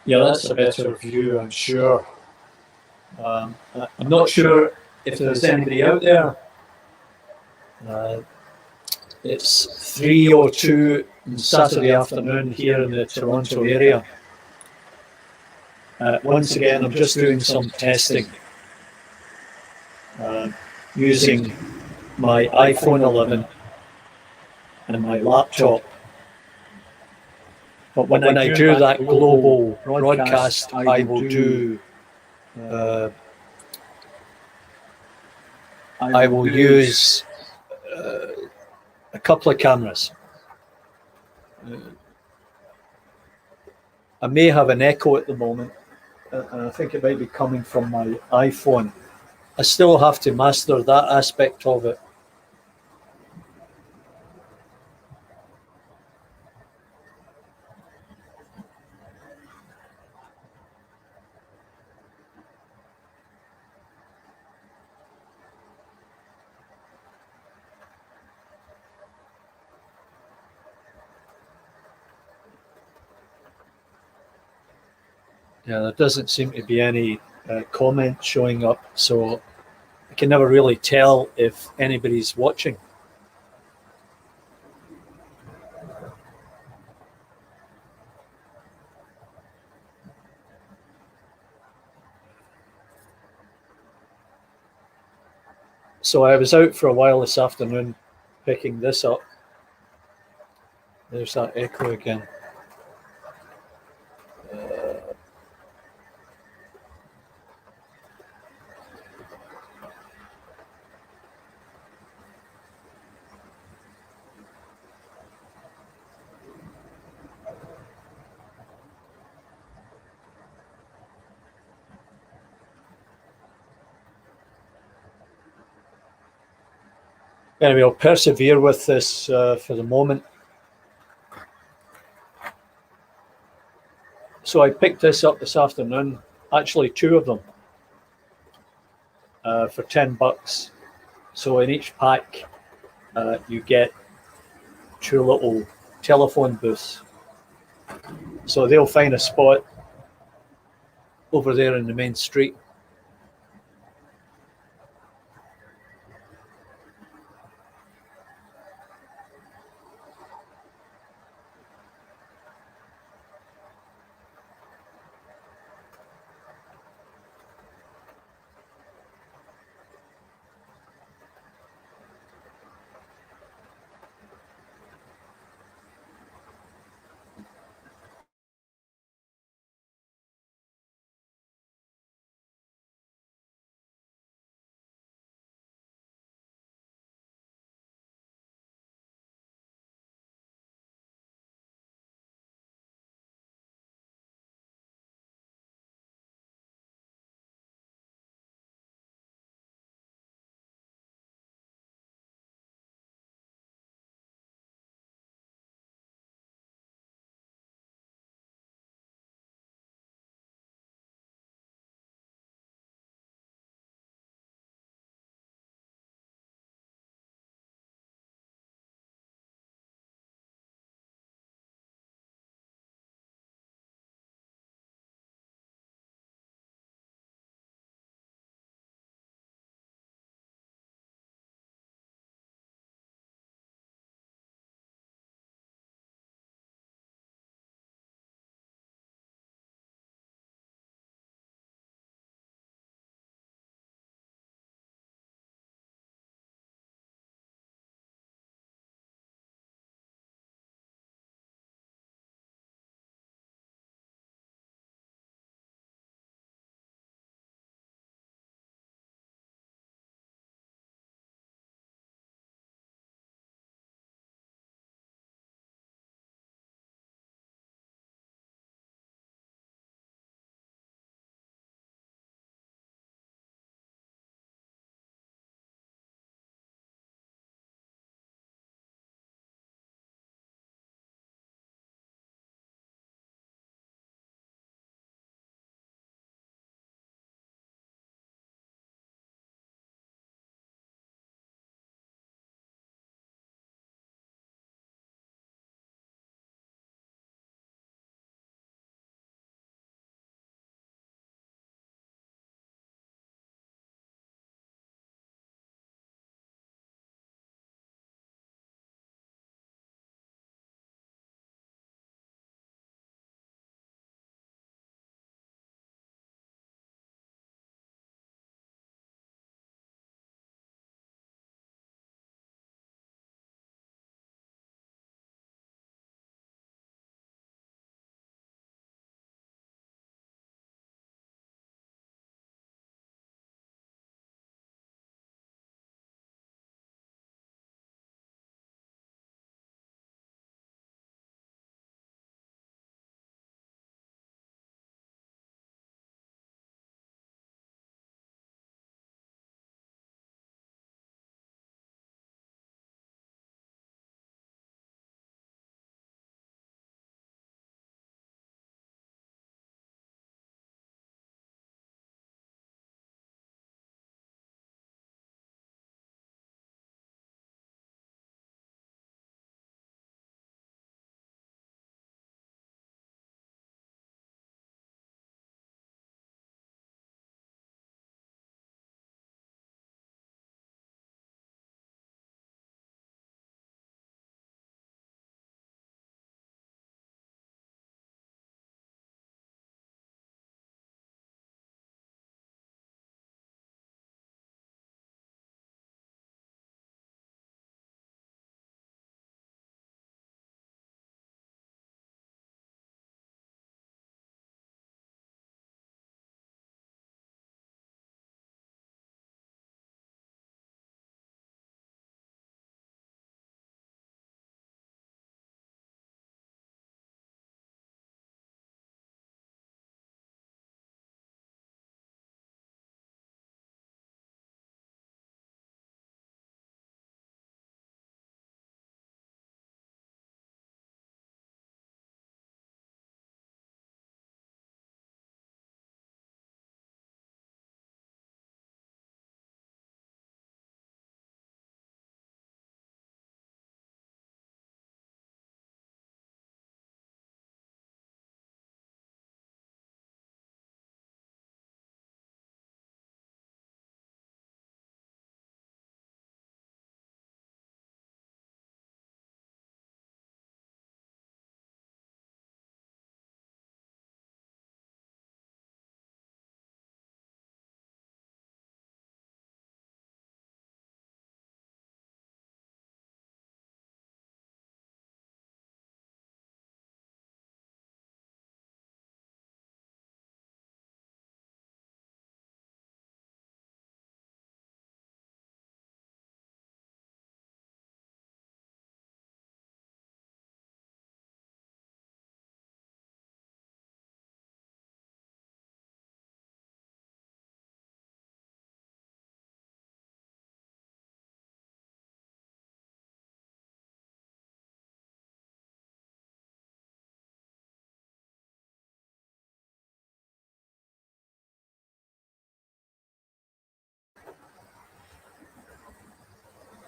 Yeah, that's a better view, I'm sure. I'm not sure if there's anybody out there. It's 3:02 on Saturday afternoon here in the Toronto area. Once again, I'm just doing some testing using my iPhone 11 and my laptop. But when I do that global broadcast, I will do I will use a couple of cameras. I may have an echo at the moment, and I think it might be coming from my iPhone. I still have to master that aspect of it. Yeah, there doesn't seem to be any comment showing up, so I can never really tell if anybody's watching. So I was out for a while this afternoon picking this up. There's that echo again. Anyway, I'll persevere with this for the moment. So I picked this up this afternoon, actually 2 of them, for $10. So in each pack, you get 2 little telephone booths. So they'll find a spot over there in the main street.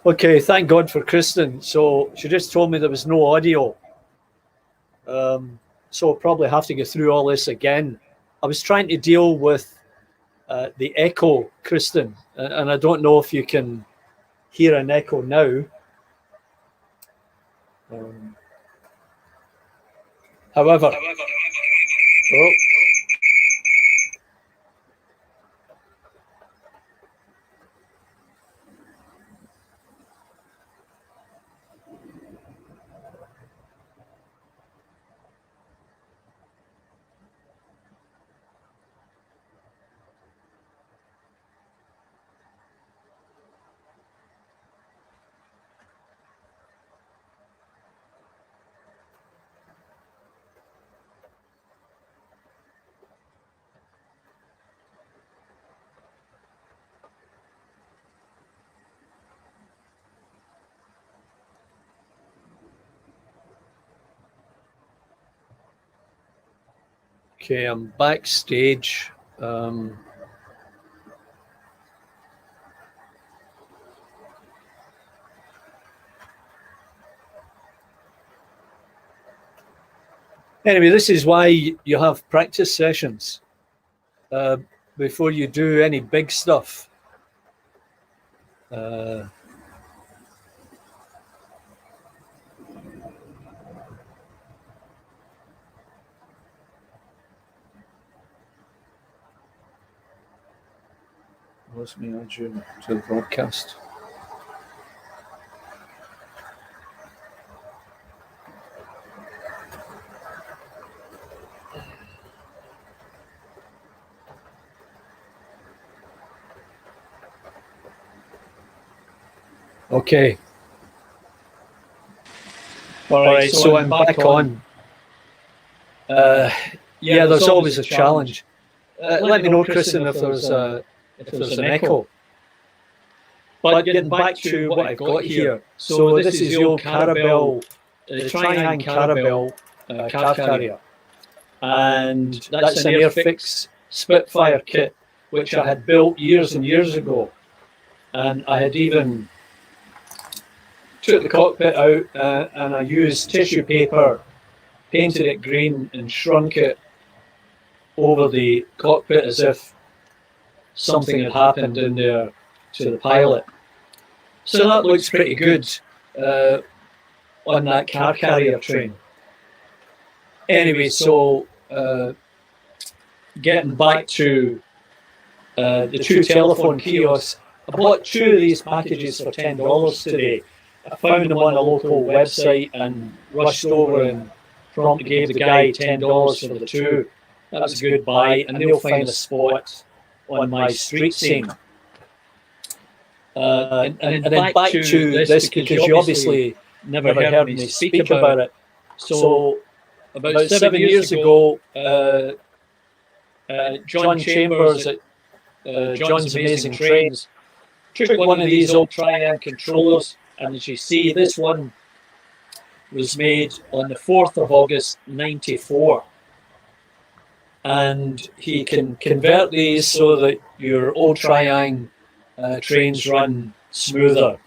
Okay, thank God for Kristen. So she just told me there was no audio. So I'll probably have to go through all this again. I was trying to deal with the echo, Kristen, and I don't know if you can hear an echo now. However, oh, okay, I'm backstage. Anyway, this is why you have practice sessions before you do any big stuff. What's me on June to the broadcast? Okay. All right, so I'm back on. Yeah, there's always a challenge. Let me know, Kristen, if there's an echo. But getting back to what I've got here. So this is the old Carabel, the triang Carabel car carrier. And that's an airfix Spitfire kit, which I had built years and years ago. And I had even took the cockpit out and I used tissue paper, painted it green and shrunk it over the cockpit as if something had happened in there to the pilot. So that looks pretty good on that car carrier train. Anyway, so getting back to the two telephone kiosks, I bought two of these packages for $10 today. I found them on a local website and rushed over and promptly gave the guy $10 for the two. That was a good buy, and they'll find a spot on my street scene. And then back to this, because you obviously never heard me speak about it. So about 7 years ago, John Chambers at John's Amazing Trains took one of these old triang controllers, and as you see, this one was made on the 4th of August 94. And he can convert these so that your old triang trains run smoother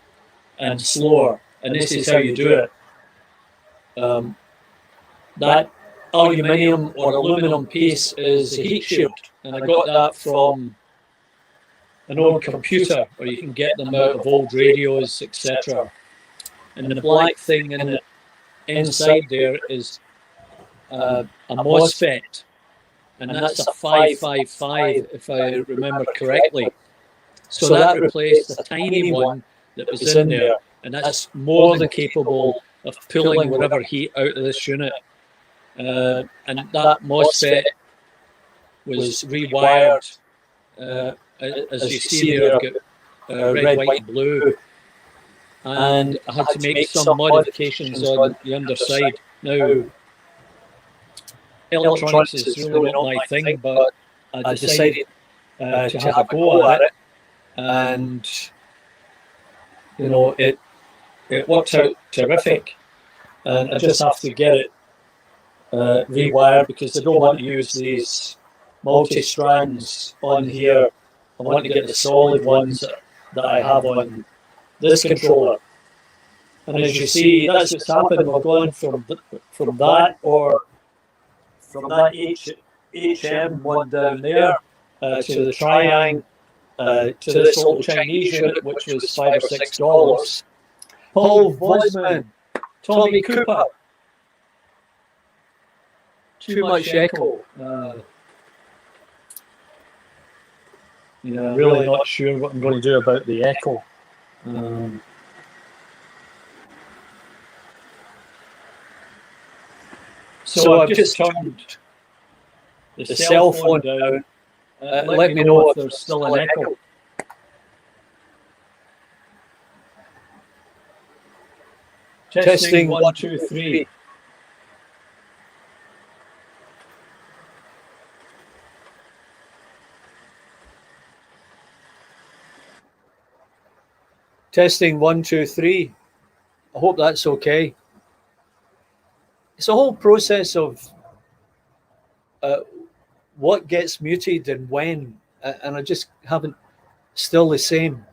and slower. And this is how you do it. That aluminium or aluminum piece is a heat shield. And I got that from an old computer, or you can get them out of old radios, etc. And the black thing in it, inside there is a MOSFET. And that's a 555, if I remember correctly. So that replaced a tiny one that was in there, and that's more than capable of pulling whatever heat out of this unit. And that MOSFET was rewired. As you see there, I've got red, white, blue. And I had to make some modifications on the underside. Now, electronics is really not my thing, but I decided to have a go at it, and you know, it worked out terrific. And I just have to get it rewired, because I don't want to use these multi-strands on here. I want to get the solid ones that I have on this controller. And as you see, that's what's happened. We're going from that, or from that HM one down there to the triang, to this little Chinese unit, which was $5 or $6. Paul Bosman, Tommy Cooper. Too much echo. I'm really not sure what I'm going to do about the echo. So I've just turned the cell phone down. Let me know if there's still an echo. Testing 1, 2, 3. Testing 1, 2, 3. I hope that's okay. It's a whole process of what gets muted and when, and I just haven't, still the same.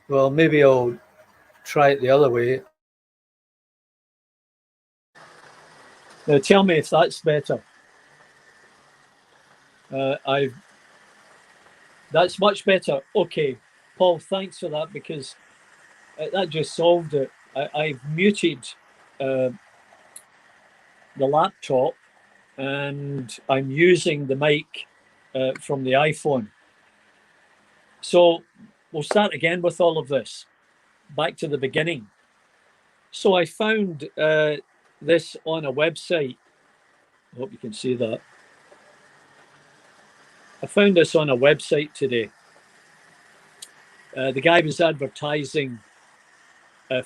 Well, maybe I'll try it the other way. Now tell me if that's better. That's much better. Okay, Paul, thanks for that, because that just solved it. I've muted the laptop, and I'm using the mic from the iPhone. So we'll start again with all of this. Back to the beginning. So I found this on a website. I hope you can see that. I found this on a website today. The guy was advertising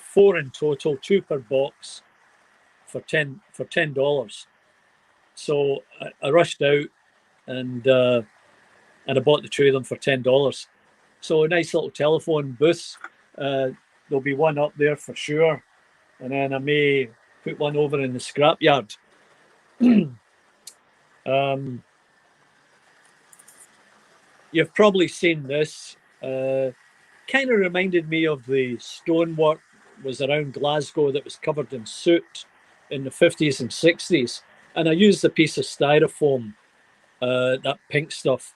4 in total, 2 per box, for $10. So I rushed out and I bought the 2 of them for $10. So a nice little telephone booth. There'll be one up there for sure, and then I may put one over in the scrapyard. You've probably seen this. Kind of reminded me of the stonework was around Glasgow that was covered in soot in the 50s and 60s. And I used a piece of styrofoam, that pink stuff,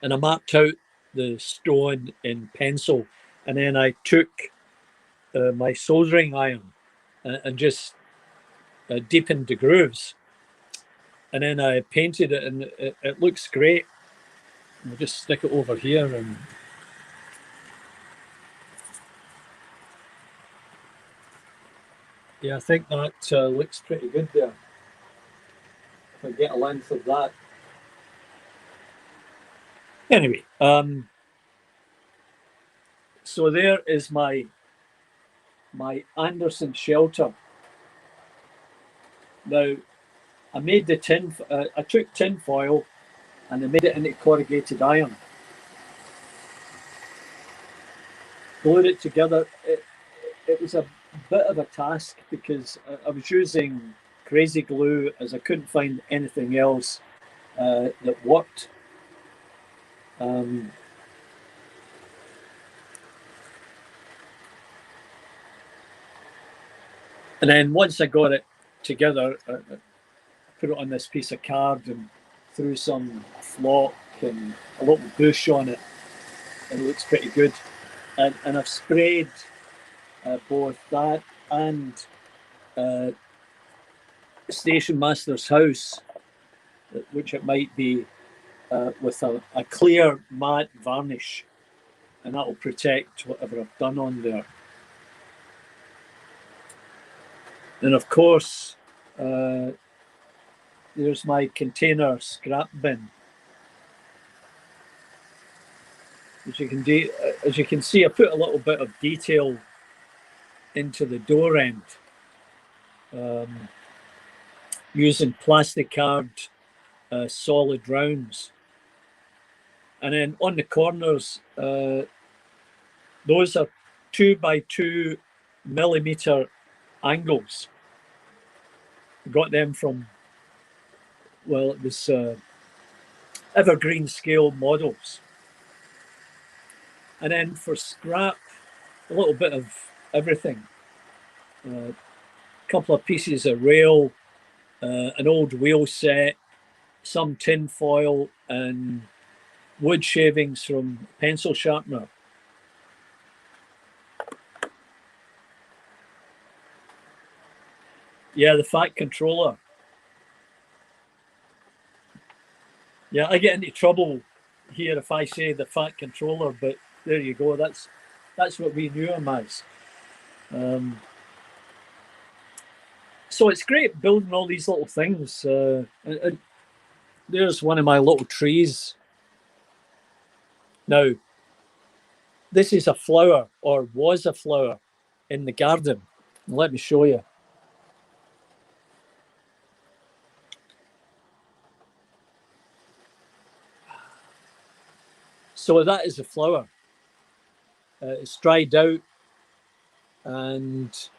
and I marked out the stone in pencil. And then I took my soldering iron and just deepened the grooves. And then I painted it, and it looks great. I'll just stick it over here, and yeah, I think that looks pretty good there. If I get a length of that. Anyway, so there is my Anderson shelter. Now, I made the tin. I took tin foil and I made it into corrugated iron. Glued it together. It was a bit of a task because I was using crazy glue, as I couldn't find anything else that worked. And then once I got it together, I put it on this piece of card and threw some flock and a little bush on it, and it looks pretty good. And I've sprayed both that and Station Master's house, which it might be, with a clear matte varnish, and that will protect whatever I've done on there. And of course, there's my container scrap bin. As you can see, I put a little bit of detail into the door end, using plastic card solid rounds. And then on the corners, those are 2 by 2 millimeter angles. Got them from, well, it was Evergreen Scale Models. And then for scrap, a little bit of everything. A couple of pieces of rail, an old wheel set, some tin foil, and wood shavings from pencil sharpener. Yeah, the fat controller. Yeah, I get into trouble here if I say the fat controller, but there you go. That's what we knew him as. So it's great building all these little things. There's one of my little trees. Now, this is a flower, or was a flower, in the garden. Let me show you. So that is a flower. It's dried out, and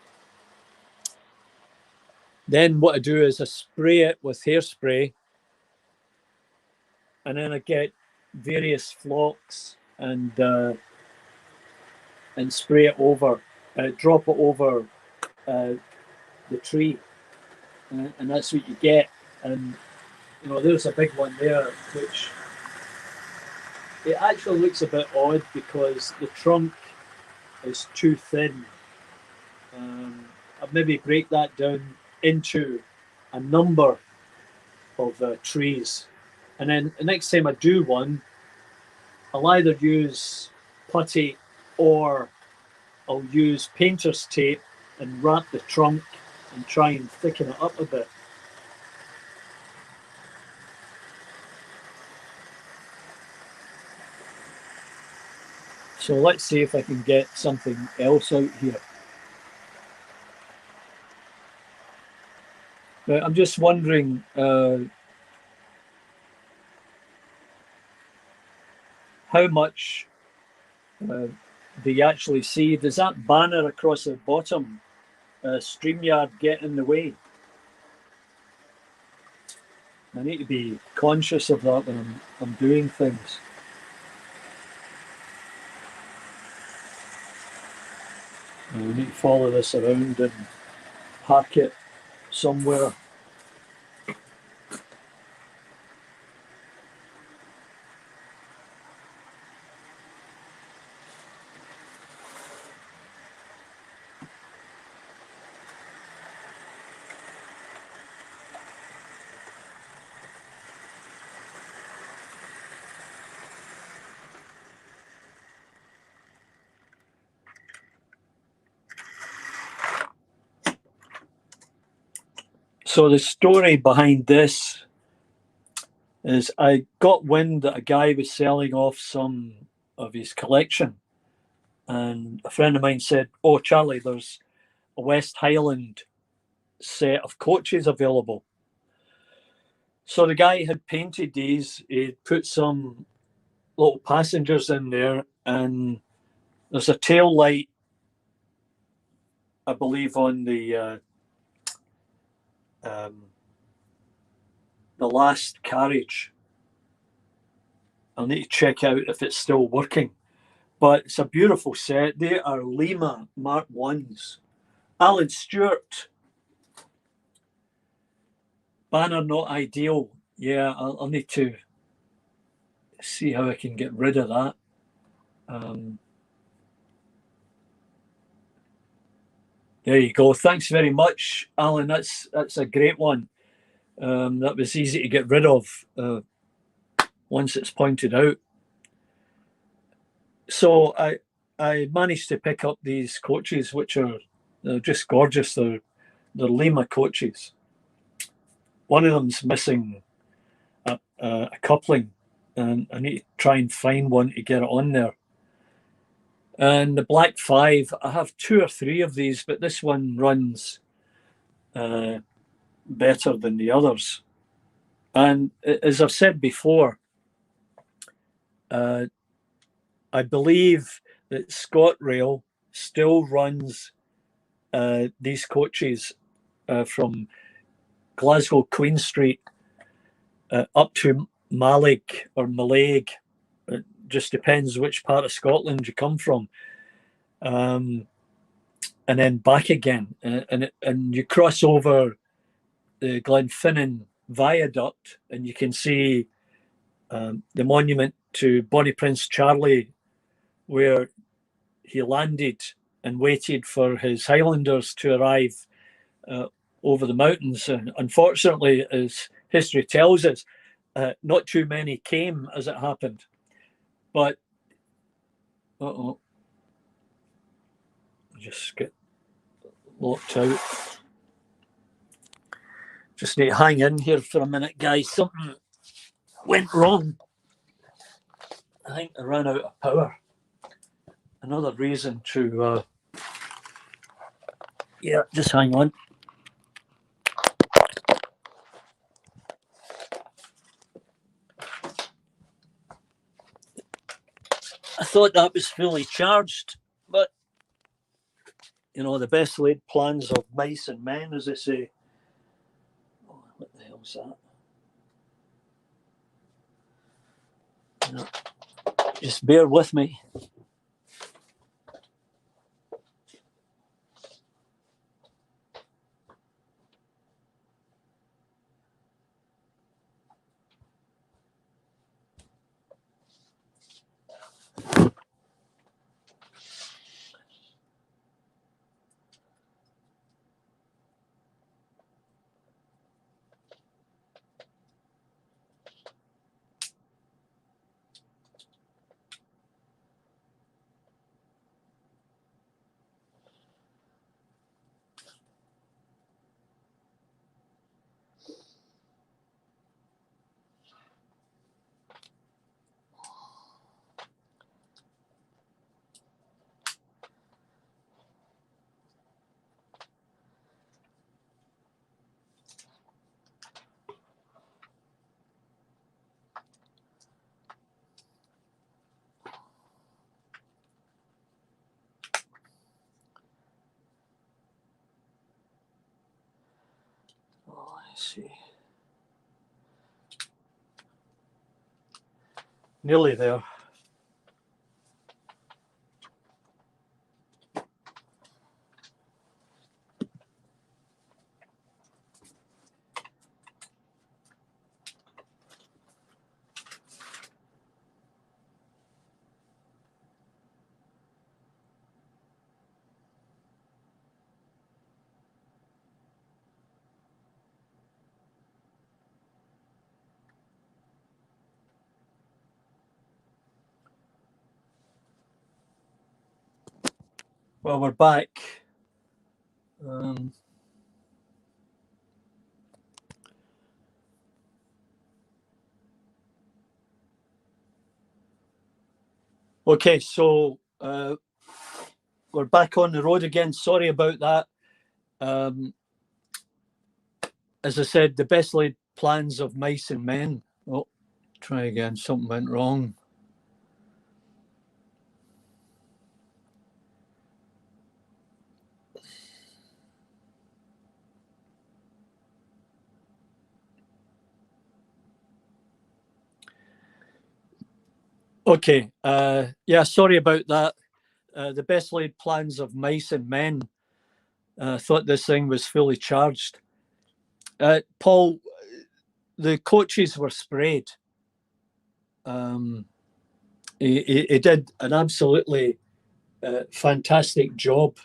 then what I do is I spray it with hairspray, and then I get various flocks and spray it over, drop it over the tree, and that's what you get. And you know, there's a big one there, which it actually looks a bit odd because the trunk is too thin. I'll maybe break that down into a number of trees, and then the next time I do one, I'll either use putty or I'll use painter's tape and wrap the trunk and try and thicken it up a bit. So let's see if I can get something else out here. But I'm just wondering, how much do you actually see? Does that banner across the bottom, StreamYard, get in the way? I need to be conscious of that when I'm doing things. I need to follow this around and park it somewhere. So the story behind this is I got wind that a guy was selling off some of his collection. And a friend of mine said, "Oh, Charlie, there's a West Highland set of coaches available." So the guy had painted these, he put some little passengers in there, and there's a tail light, I believe, on the last carriage. I'll need to check out if it's still working. But it's a beautiful set. They are Lima Mark 1s. Alan Stewart. Banner not ideal. Yeah, I'll need to see how I can get rid of that. There you go. Thanks very much, Alan. That's a great one. That was easy to get rid of once it's pointed out. So I managed to pick up these coaches, which they're just gorgeous. They're Lima coaches. One of them's missing a coupling, and I need to try and find one to get it on there. And the Black 5, I have 2 or 3 of these, but this one runs better than the others. And as I've said before, I believe that ScotRail still runs these coaches from Glasgow Queen Street up to Mallaig or Mallaig, just depends which part of Scotland you come from. And then back again. And you cross over the Glenfinnan Viaduct, and you can see the monument to Bonnie Prince Charlie, where he landed and waited for his Highlanders to arrive over the mountains. And unfortunately, as history tells us, not too many came as it happened. But, just get locked out. Just need to hang in here for a minute, guys. Something went wrong. I think I ran out of power. Another reason to, yeah, just hang on. I thought that was fully charged, but, you know, the best laid plans of mice and men, as they say. Oh, what the hell's that? No. Just bear with me. Oh, let's see. Nearly there. Well, we're back. Okay, so we're back on the road again. Sorry about that. As I said, the best laid plans of mice and men. Oh, try again. Something went wrong. Okay, yeah, sorry about that. The best laid plans of mice and men. Thought this thing was fully charged. Paul, the coaches were sprayed. He did an absolutely fantastic job.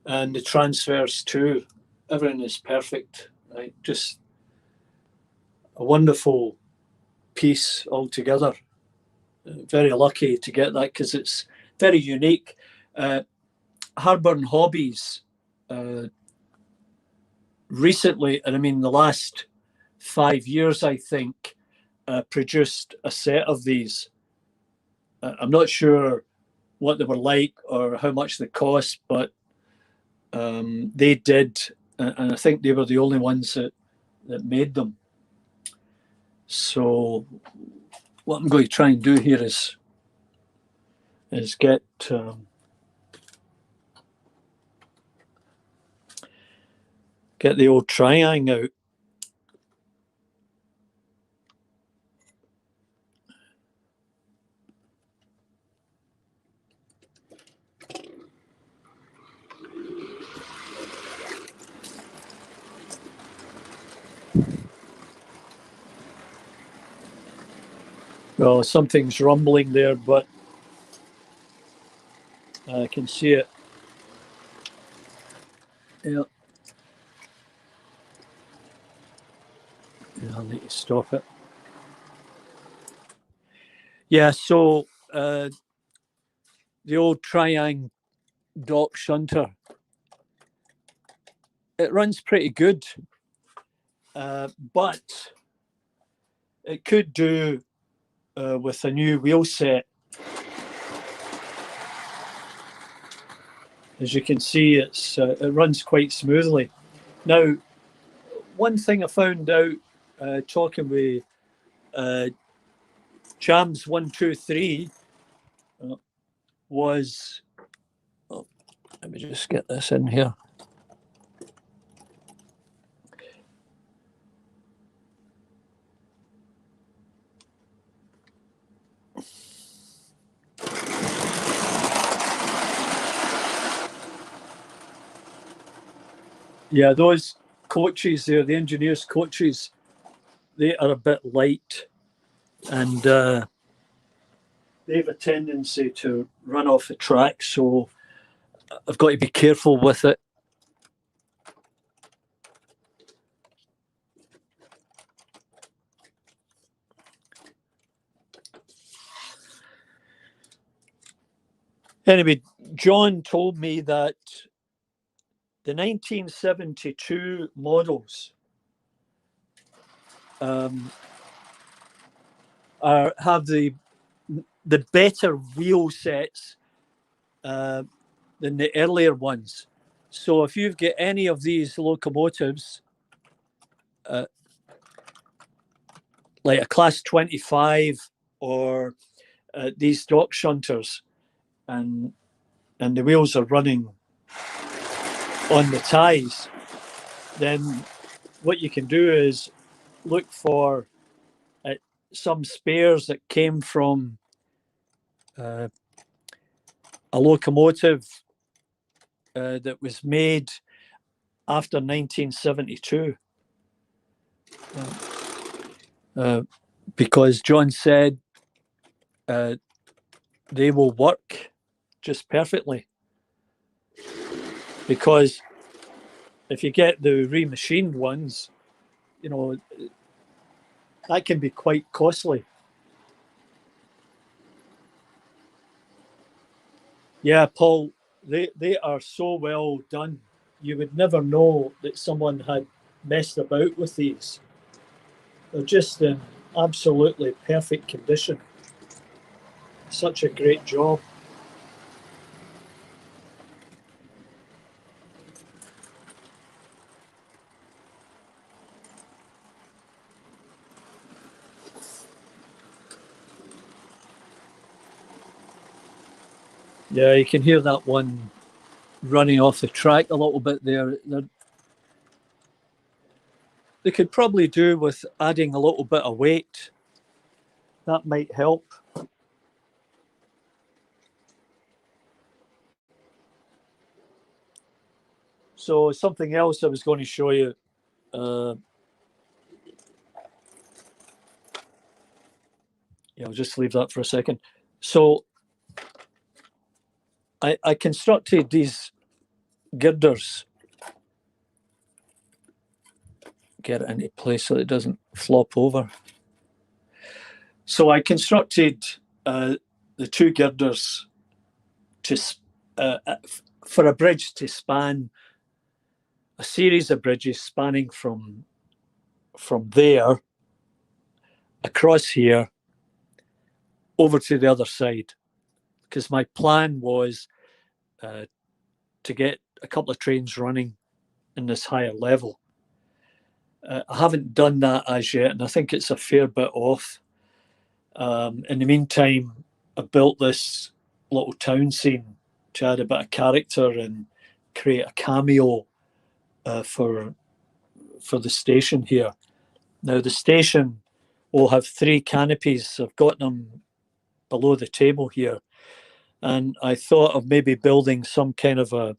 And the transfers too. Everything is perfect. Right? Just a wonderful piece altogether. Very lucky to get that because it's very unique. Harbour and Hobbies recently, and I mean the last 5 years, I think, produced a set of these. I'm not sure what they were like or how much they cost, but they did, and I think they were the only ones that made them. So what I'm going to try and do here is get the old triang out. Well, something's rumbling there, but I can see it. Yeah. I'll need to stop it. Yeah, so the old triang dock shunter, it runs pretty good, but it could do with a new wheel set. As you can see, it runs quite smoothly. Now, one thing I found out talking with Jams 123 was, oh, let me just get this in here. Yeah, those coaches there, the engineers' coaches, they are a bit light, and they have a tendency to run off the track, so I've got to be careful with it. Anyway, John told me that the 1972 models have the better wheel sets than the earlier ones. So if you've got any of these locomotives, like a class 25 or these dock shunters, and the wheels are running on the ties, then what you can do is look for some spares that came from a locomotive that was made after 1972. Because John said they will work just perfectly. Because if you get the remachined ones, you know, that can be quite costly. Yeah, Paul, they are so well done. You would never know that someone had messed about with these. They're just in absolutely perfect condition. Such a great job. Yeah, you can hear that one running off the track a little bit there. They could probably do with adding a little bit of weight. That might help. So something else I was going to show you. Yeah, I'll just leave that for a second. So I constructed these girders. Get it into place so it doesn't flop over. So I constructed the two girders to for a bridge to span a series of bridges spanning from there across here over to the other side, because my plan was to get a couple of trains running in this higher level. I haven't done that as yet, and I think it's a fair bit off. In the meantime, I built this little town scene to add a bit of character and create a cameo for the station here. Now the station will have 3 canopies. I've got them below the table here, and I thought of maybe building some kind of a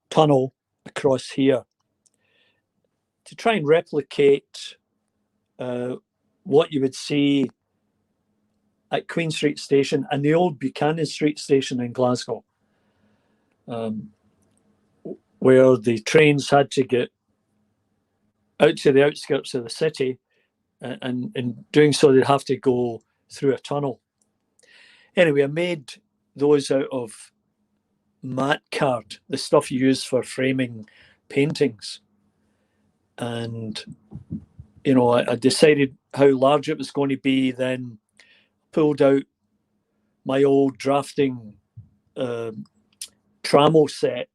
tunnel across here to try and replicate what you would see at Queen Street Station and the old Buchanan Street Station in Glasgow, where the trains had to get out to the outskirts of the city, and in doing so, they'd have to go through a tunnel. Anyway, I made those out of mat card, the stuff you use for framing paintings. And, you know, I decided how large it was going to be, then pulled out my old drafting trammel set,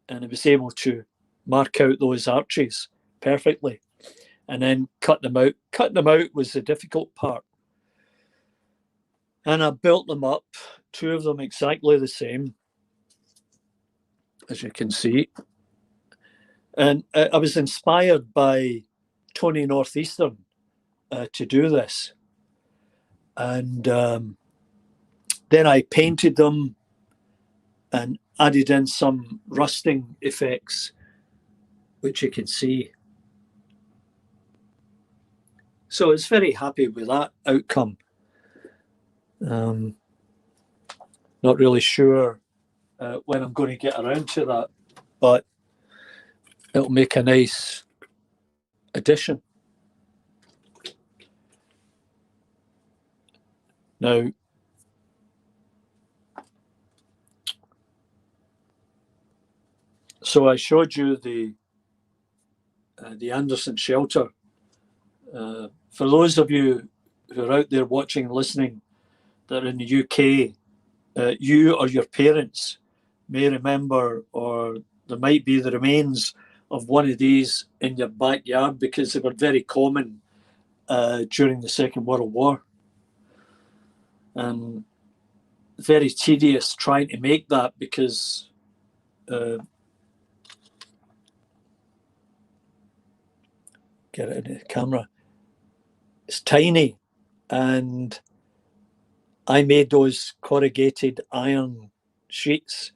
and I was able to mark out those arches perfectly and then cut them out. Cutting them out was the difficult part. And I built them up, two of them exactly the same, as you can see. And I was inspired by Tony Northeastern to do this. And then I painted them and added in some rusting effects, which you can see. So I was very happy with that outcome. Not really sure when I'm going to get around to that, but it'll make a nice addition. Now, so I showed you the Anderson shelter. For those of you who are out there watching, listening, that are in the UK, you or your parents may remember, or there might be the remains of one of these in your backyard, because they were very common during the Second World War. And very tedious trying to make that, because get it in the camera. It's tiny, and I made those corrugated iron sheets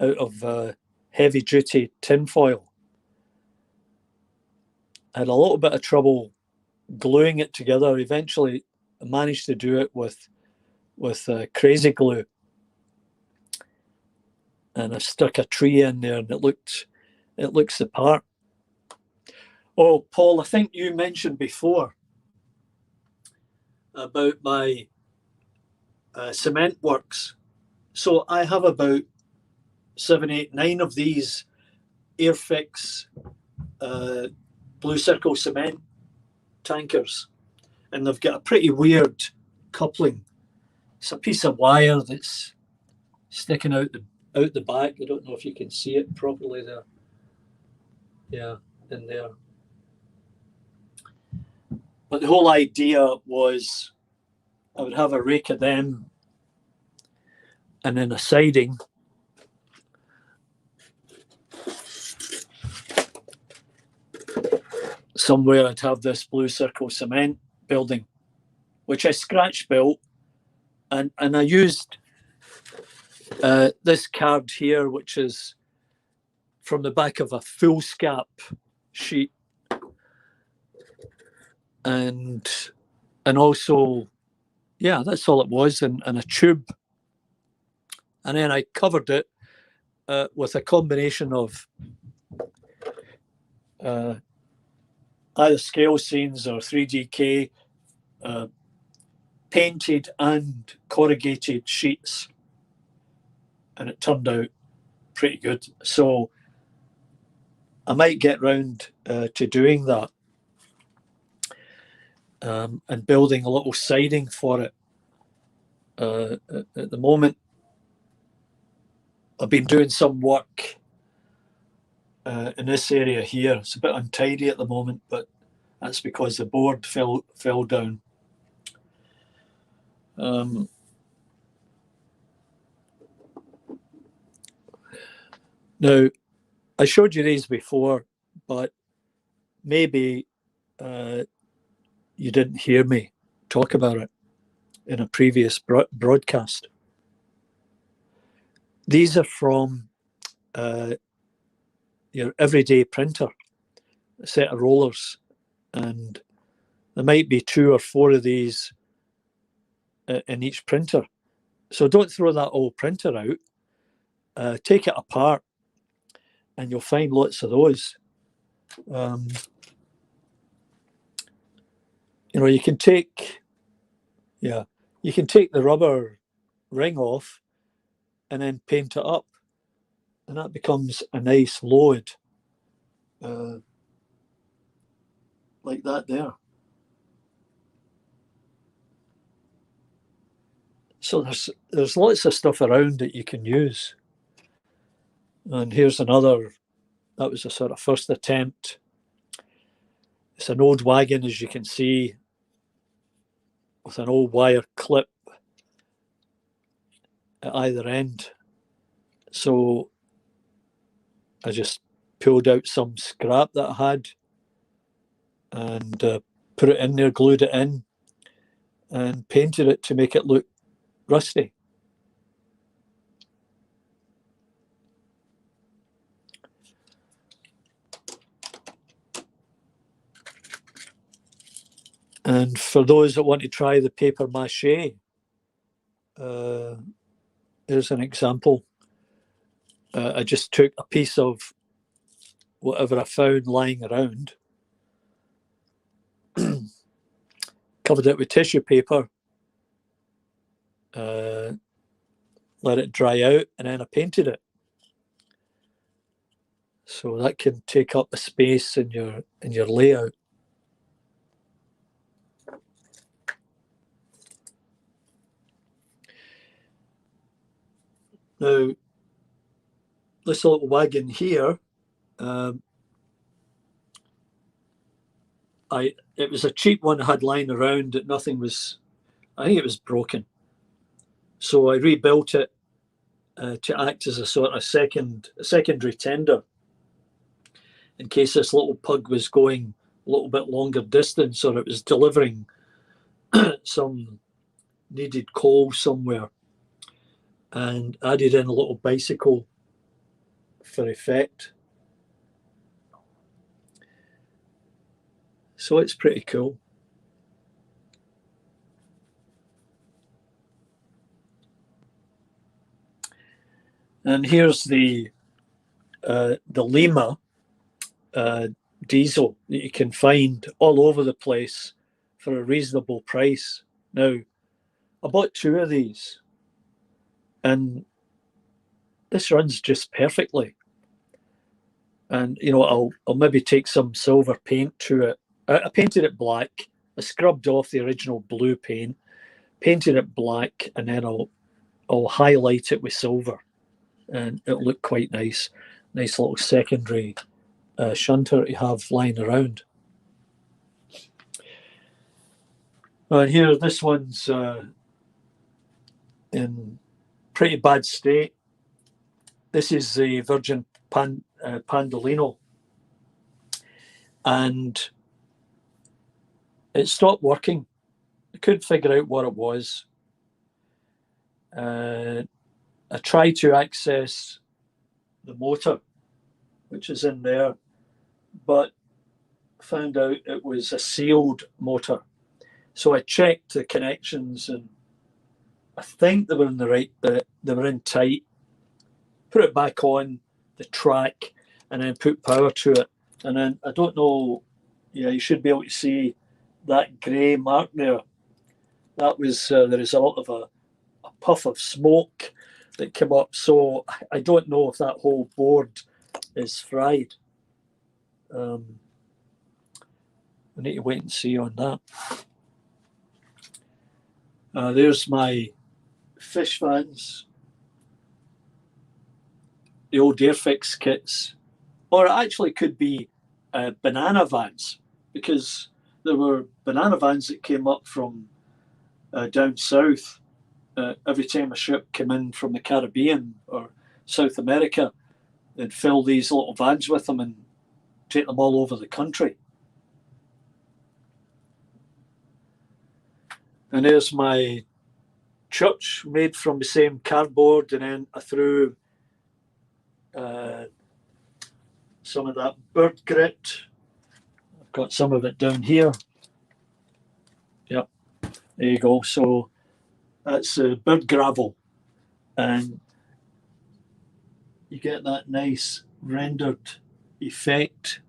out of heavy-duty tinfoil. I had a little bit of trouble gluing it together. Eventually, I managed to do it with crazy glue, and I stuck a tree in there, and it looks the part. Oh, Paul, I think you mentioned before about my cement works. So I have about 7, 8, 9 of these airfix blue circle cement tankers, and they've got a pretty weird coupling. It's a piece of wire that's sticking out the back. I don't know if you can see it properly there. Yeah, in there. But the whole idea was I would have a rake of them, and then a siding. Somewhere I'd have this blue circle cement building, which I scratch built, and I used this card here, which is from the back of a foolscap sheet, and also, yeah, that's all it was, and a tube. And then I covered it with a combination of either scale scenes or 3DK, painted and corrugated sheets, and it turned out pretty good. So I might get round to doing that, and building a little siding for it. At the moment, I've been doing some work in this area here. It's a bit untidy at the moment, but that's because the board fell down. Now, I showed you these before, but maybe you didn't hear me talk about it in a previous broadcast. These are from your everyday printer, a set of rollers, and there might be 2 or 4 of these in each printer. So don't throw that old printer out. Take it apart and you'll find lots of those. You know, you can take the rubber ring off and then paint it up, and that becomes a nice load, like that there. So there's lots of stuff around that you can use. And here's another, that was a sort of first attempt. It's an old wagon, as you can see, with an old wire clip at either end. So I just pulled out some scrap that I had and put it in there, glued it in, and painted it to make it look rusty. And for those that want to try the paper mache, here's an example. I just took a piece of whatever I found lying around, covered it with tissue paper, let it dry out, and then I painted it. So that can take up the space in your layout. Now, this little wagon here, it was a cheap one I had lying around that nothing was, I think it was broken. So I rebuilt it to act as a sort of secondary tender in case this little pug was going a little bit longer distance, or it was delivering some needed coal somewhere, and added in a little bicycle for effect. So it's pretty cool. And here's the Lima diesel that you can find all over the place for a reasonable price. Now, I bought 2 of these, and this runs just perfectly. And you know, I'll maybe take some silver paint to it. I painted it black. I scrubbed off the original blue paint, painted it black, and then I'll highlight it with silver, and it'll look quite nice. Nice little secondary shunter to have lying around. And here, this one's in pretty bad state. This is the Virgin Pandolino, and it stopped working. I couldn't figure out what it was. I tried to access the motor, which is in there, but found out it was a sealed motor. So I checked the connections, and I think they were in the right, they were in tight. Put it back on the track and then put power to it. And then, I don't know, yeah, you should be able to see that grey mark there. That was the result of a puff of smoke that came up. So I don't know if that whole board is fried. I need to wait and see on that. There's my fish fans, the old airfix kits, or it actually could be banana vans, because there were banana vans that came up from down south. Every time a ship came in from the Caribbean or South America, they'd fill these little vans with them and take them all over the country. And there's my church, made from the same cardboard, and then I threw some of that bird grit. I've got some of it down here. There you go. So that's bird gravel, and you get that nice rendered effect.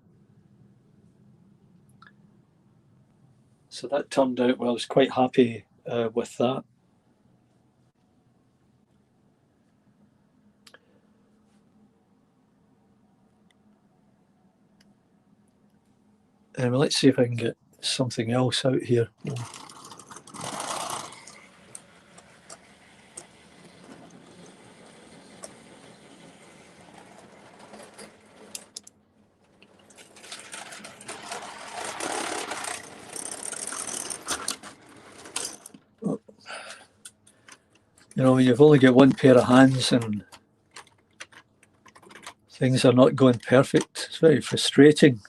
So that turned out well. I was quite happy with that. Let's see if I can get something else out here. You know, when you've only got one pair of hands and things are not going perfect, it's very frustrating.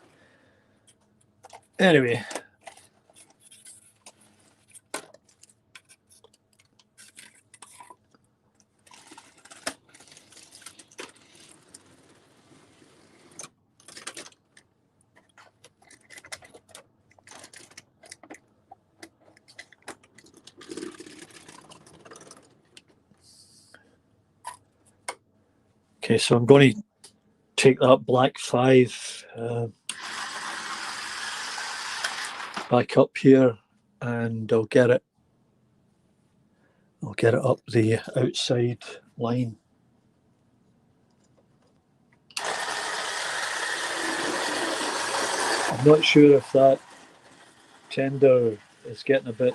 Anyway. Okay, so I'm going to take that black 5 back up here, and I'll get it up the outside line. I'm not sure if that tender is getting a bit,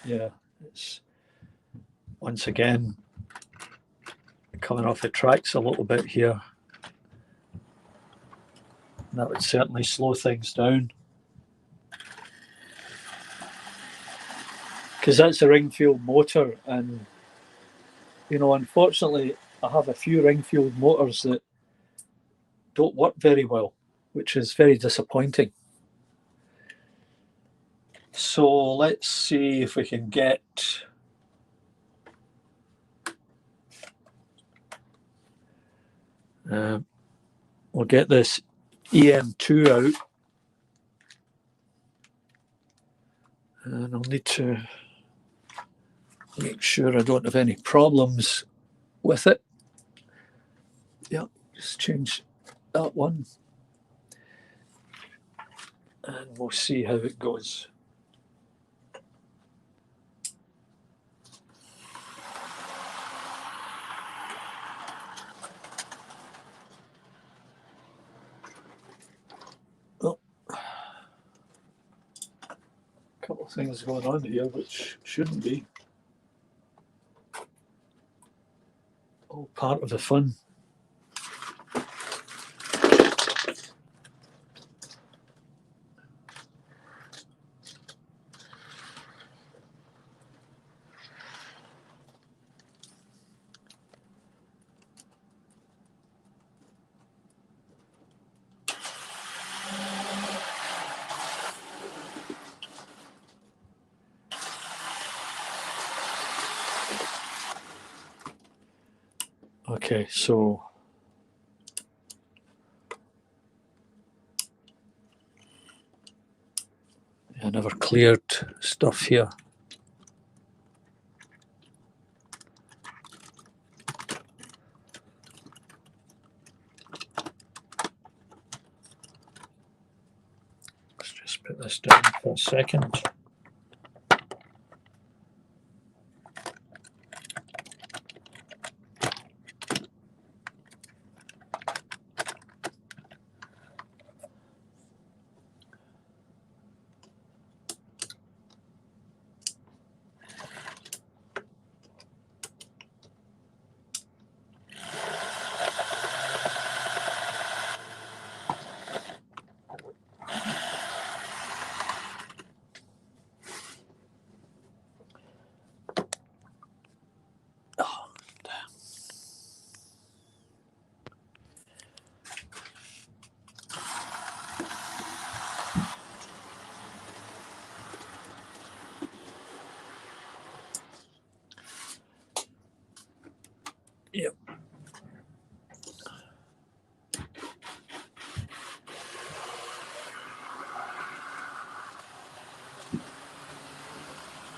yeah, it's once again coming off the tracks a little bit here. And that would certainly slow things down. Because that's a Ringfield motor, and you know, unfortunately, I have a few Ringfield motors that don't work very well, which is very disappointing. So let's see if we can get we'll get this EM2 out, and I'll need to make sure I don't have any problems with it. Yeah, just change that one, and we'll see how it goes. Oh, a couple of things going on here which shouldn't be. All part of the fun. Okay, so I never cleared stuff here. Let's just put this down for a second.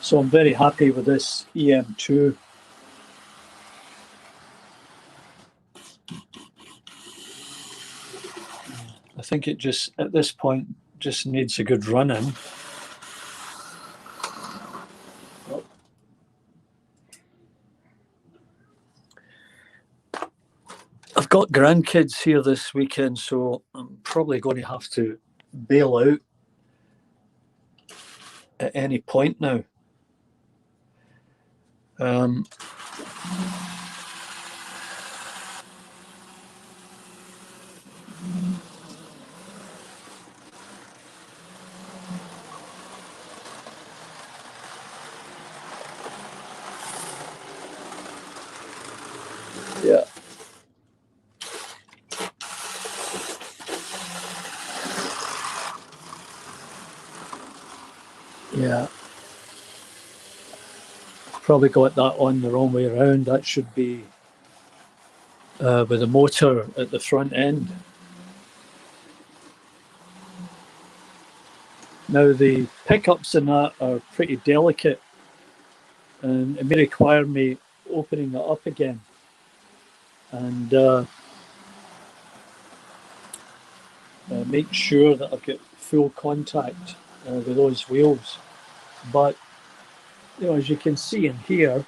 So I'm very happy with this EM2. I think it just, at this point, just needs a good run in. I've got grandkids here this weekend, so I'm probably going to have to bail out at any point now. Yeah. Yeah. Probably got that on the wrong way around. That should be with a motor at the front end. Now the pickups in that are pretty delicate, and it may require me opening it up again and make sure that I've got full contact with those wheels. But you know, as you can see in here,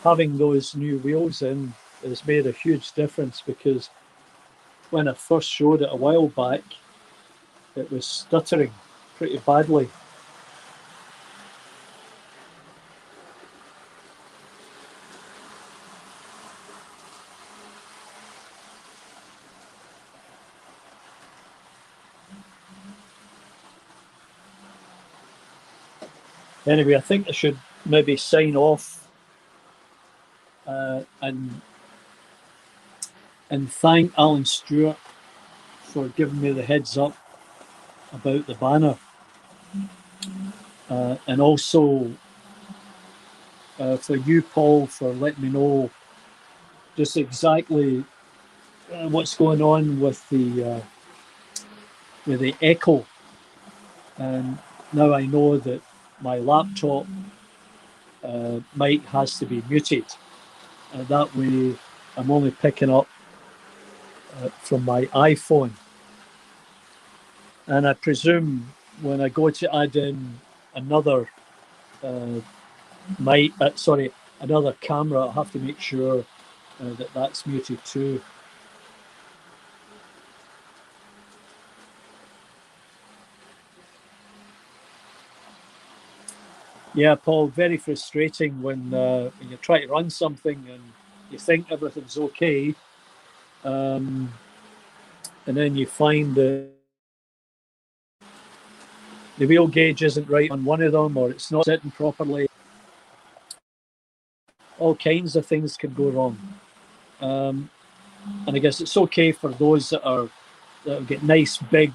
having those new wheels in has made a huge difference, because when I first showed it a while back, it was stuttering pretty badly. Anyway, I think I should maybe sign off and thank Alan Stewart for giving me the heads up about the banner, and also for you, Paul, for letting me know just exactly what's going on with the echo. And now I know that my laptop mic has to be muted. That way I'm only picking up from my iPhone. And I presume when I go to add in another another camera, I'll have to make sure that that's muted too. Yeah, Paul, very frustrating when you try to run something and you think everything's okay, and then you find that the wheel gauge isn't right on one of them, or it's not sitting properly. All kinds of things can go wrong. And I guess it's okay for those that get nice big.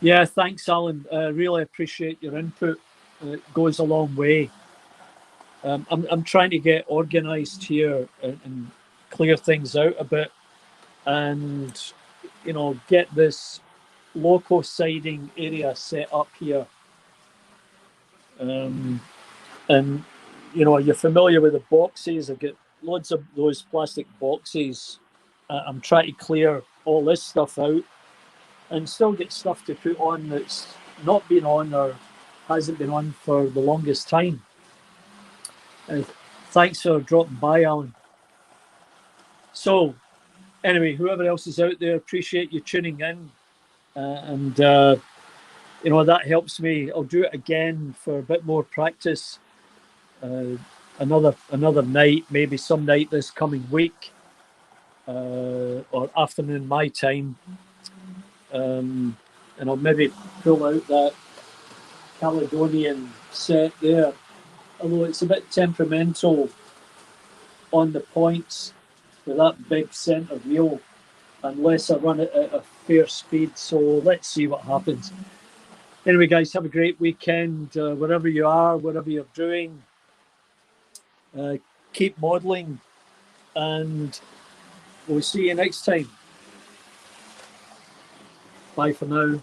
Yeah, thanks, Alan. Really appreciate your input. It goes a long way. I'm trying to get organised here and clear things out a bit, and you know, get this loco siding area set up here. And you know, you're familiar with the boxes. I've got loads of those plastic boxes. I'm trying to clear all this stuff out and still get stuff to put on that's not been on or hasn't been on for the longest time. Thanks for dropping by, Alan. So anyway, whoever else is out there, appreciate you tuning in. And you know, that helps me. I'll do it again for a bit more practice. Another night, maybe some night this coming week, or afternoon my time. And I'll maybe pull out that Caledonian set there, although it's a bit temperamental on the points with that big centre wheel, unless I run it at a fair speed. So let's see what happens. Anyway, guys, have a great weekend, wherever you are, whatever you're doing. Keep modelling, and we'll see you next time. Bye for now.